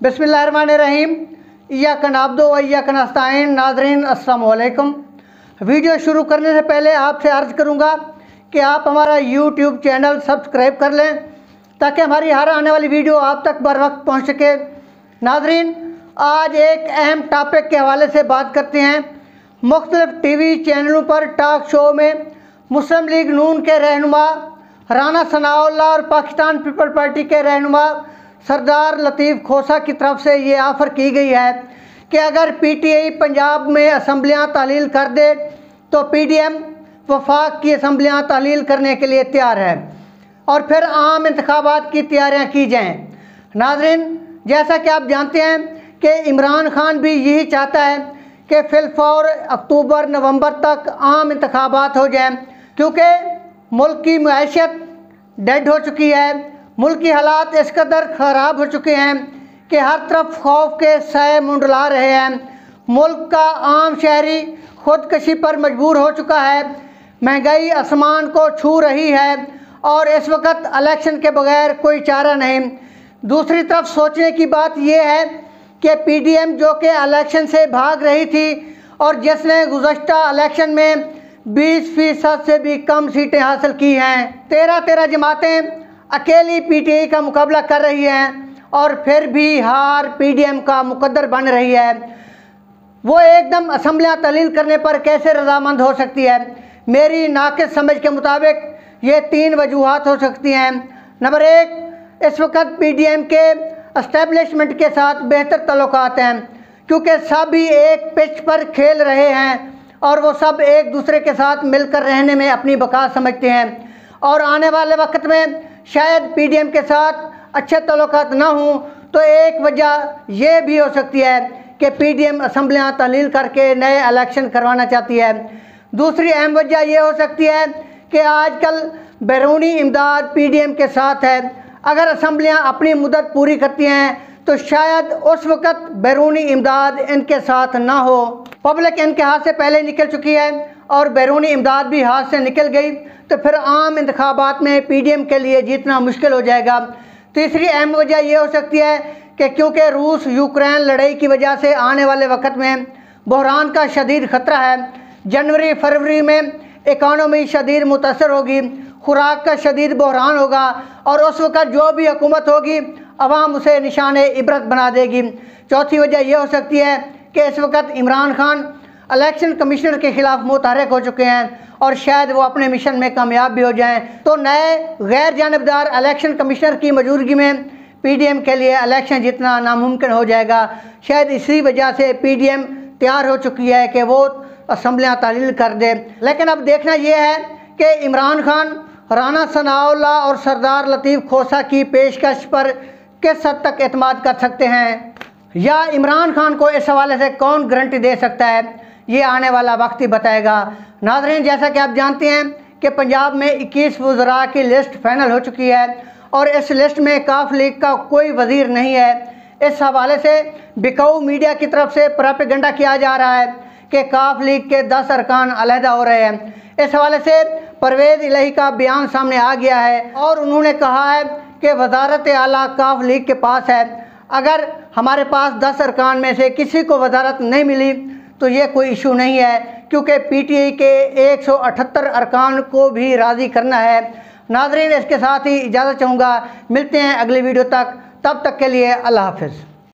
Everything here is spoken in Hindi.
बिस्मिल्लाहिर्रहमानिर्रहीम। इय्याक नअब्दु व इय्याक नस्तईन। नाज़रीन अस्सलामु अलैकुम। वीडियो शुरू करने से पहले आपसे अर्ज़ करूँगा कि आप हमारा यूट्यूब चैनल सब्सक्राइब कर लें ताकि हमारी हर आने वाली वीडियो आप तक बर वक्त पहुँच सके। नाज़रीन, आज एक अहम टॉपिक के हवाले से बात करते हैं। मुख्तलिफ टीवी चैनलों पर टॉक शो में मुस्लिम लीग नून के रहनुमा राना सनाउल्लाह और पाकिस्तान पीपल पार्टी के रहनुमा सरदार लतीफ़ खोसा की तरफ से ये ऑफ़र की गई है कि अगर पीटीआई पंजाब में असम्बलियाँ तालील कर दे तो पीडीएम वफाक की असम्बलियाँ तालील करने के लिए तैयार है और फिर आम इंतखाबात की तैयारियाँ की जाएँ। नाज़रीन, जैसा कि आप जानते हैं कि इमरान खान भी यही चाहता है कि फिलफौर अक्टूबर नवंबर तक आम इंतखाबात हो जाएँ, क्योंकि मुल्क की मईशत डेड हो चुकी है। मुल्क की हालात इस कदर ख़राब हो चुके हैं कि हर तरफ खौफ के साए मुंडला रहे हैं। मुल्क का आम शहरी खुदकशी पर मजबूर हो चुका है। महंगाई आसमान को छू रही है और इस वक्त इलेक्शन के बगैर कोई चारा नहीं। दूसरी तरफ सोचने की बात यह है कि पीडीएम जो कि इलेक्शन से भाग रही थी और जिसने गुज़श्ता इलेक्शन में 20% से भी कम सीटें हासिल की हैं, 13 जमातें अकेली पीटीआई का मुकाबला कर रही हैं और फिर भी हार पीडीएम का मुकद्दर बन रही है। वो एकदम असम्बलियाँ तालील करने पर कैसे रजामंद हो सकती है? मेरी नाक़िस समझ के मुताबिक ये 3 वजूहात हो सकती हैं। नंबर 1, इस वक्त पीडीएम के एस्टेब्लिशमेंट के साथ बेहतर तल्लुकात हैं, क्योंकि सभी एक पिच पर खेल रहे हैं और वो सब एक दूसरे के साथ मिलकर रहने में अपनी बका समझते हैं। और आने वाले वक्त में शायद पीडीएम के साथ अच्छे तल्लुकात ना हों, तो एक वजह यह भी हो सकती है कि पीडीएम असम्बलियाँ तालील करके नए इलेक्शन करवाना चाहती है। दूसरी अहम वजह यह हो सकती है कि आजकल बैरूनी इमदाद पीडीएम के साथ है। अगर असम्बलियाँ अपनी मुद्दत पूरी करती हैं तो शायद उस वक़्त बैरूनी इमदाद इनके साथ ना हो। पब्लिक इनके हाथ से पहले निकल चुकी है और बैरूनी इमदाद भी हाथ से निकल गई, तो फिर आम इंतखाबात में पीडीएम के लिए जीतना मुश्किल हो जाएगा। तीसरी अहम वजह यह हो सकती है कि क्योंकि रूस यूक्रेन लड़ाई की वजह से आने वाले वक्त में बहरान का शदीद ख़तरा है। जनवरी फरवरी में इकानमी शदीद मुतासर होगी, खुराक का शदीद बहरान होगा और उस वक़्त जो भी हुकूमत होगी अवाम उसे निशान इबरत बना देगी। चौथी वजह यह हो सकती है कि इस वक्त इमरान खान इलेक्शन कमिश्नर के ख़िलाफ़ मुतहरक हो चुके हैं और शायद वो अपने मिशन में कामयाब भी हो जाएं, तो नए गैर जानबदार इलेक्शन कमिश्नर की मौजूदगी में पीडीएम के लिए इलेक्शन जीतना नामुमकिन हो जाएगा। शायद इसी वजह से पीडीएम तैयार हो चुकी है कि वो असम्बलियाँ तालील कर दे। लेकिन अब देखना यह है कि इमरान खान राना सनाउल्लाह और सरदार लतीफ़ खोसा की पेशकश पर किस हद तक एतमाद कर सकते हैं, या इमरान खान को इस हवाले से कौन गारंटी दे सकता है, ये आने वाला वक्त ही बताएगा। नाज़रीन, जैसा कि आप जानते हैं कि पंजाब में 21 वज़रा की लिस्ट फाइनल हो चुकी है और इस लिस्ट में काफ लीग का कोई वज़ीर नहीं है। इस हवाले से बिकाऊ मीडिया की तरफ से प्रोपेगेंडा किया जा रहा है कि काफ लीग के 10 अरकान अलहदा हो रहे हैं। इस हवाले से परवेज़ इलाही का बयान सामने आ गया है और उन्होंने कहा है कि वज़ारत आला काफ लीग के पास है। अगर हमारे पास 10 अरकान में से किसी को वज़ारत नहीं मिली तो ये कोई इशू नहीं है, क्योंकि पीटीआई के 178 अरकान को भी राज़ी करना है। नाज़रीन, इसके साथ ही इजाज़त चाहूँगा। मिलते हैं अगली वीडियो तक, तब तक के लिए अल्लाह हाफ़िज़।